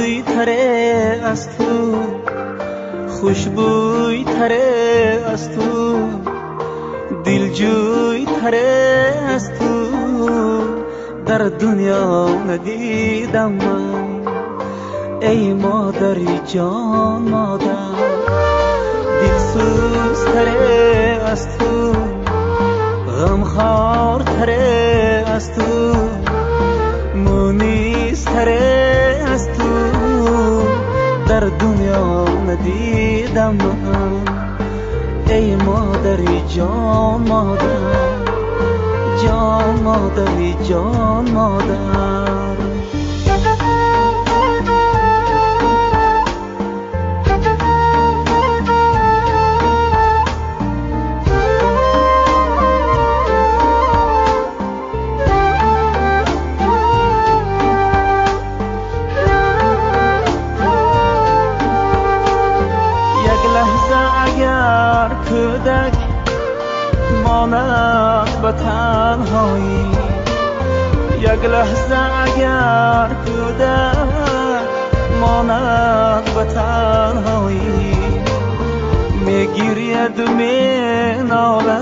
خوشروی تره از تو، خوشبوی تره از تو، دلجوی تره از تو در دنیا ندیدم من. ای مادری جان مادر، دلسوز تره از تو، غمخوار تره از تو، مونیس تره از تو در دنیا ندیدم من. ای مادری جان مادر، جان مادری جان مادر. اگر کودک ماند به تنهایی، یک لحظه اگر کودک ماند به تنهایی، میگیرید و مینالد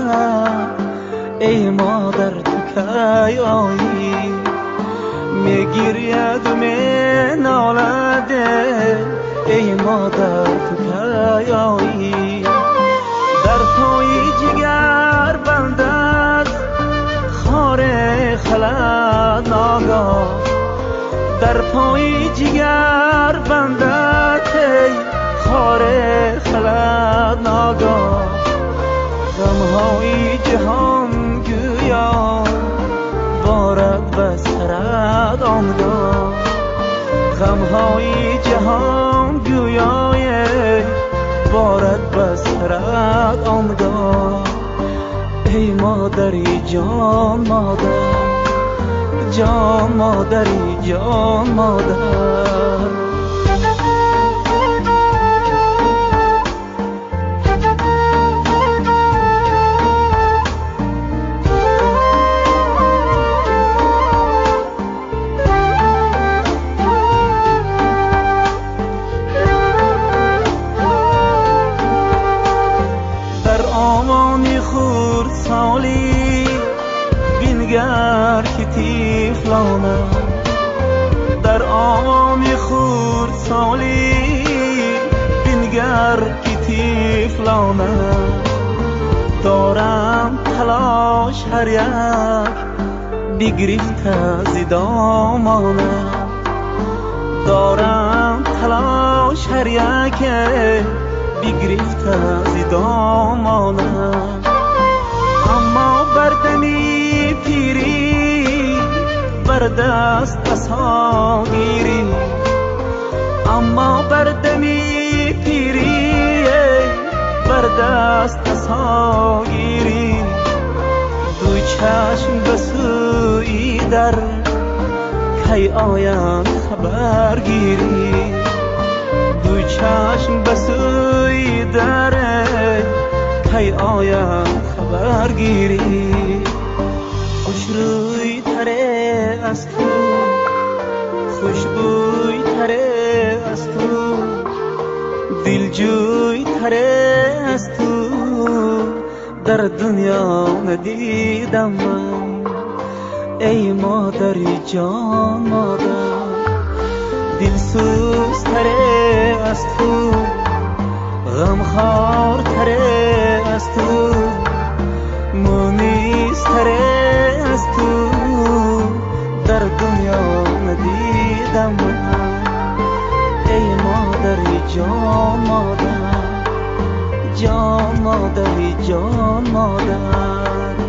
ای مادر تو کی آیی، میگیرید و مینالد ای مادر تو کی آیی. در پای جگر بندد خار خلد ناگاه، در پای جگر بندد خار خلد ناگاه. غمهای جهان گویا بارد به سرت آنگاه، غمهای جهان گویای بارد به سرت آنگاه. ای مادری جان مادر، جان مادری جان مادر. آمانی خورد سالی بینگر که تیفلانه، در آمانی خورد سالی بینگر که تیفلانه. دارم تلاش هر یک بگرفته ز دامانه، دارم تلاش هر یک بگرفته ز دامانم. اما بردنی پیری بر دست عصا گیری، اما بردنی پیری بر دست عصا گیری. دو چشم به سوی در کی آیند خبر گیری، دو چشم به سوی در کی آیم خبر گیری. خوشروی تره از تو، خوشبوی تره از تو، دلجوی تره از تو در دنیا ندیدم من. ای مادری جان مادر، دلسوز تره از تو، غمخوار تره از تو، مونیس تره از تو در دنیا ندیدم من. ای مادری جان مادر، جان مادری جان مادر.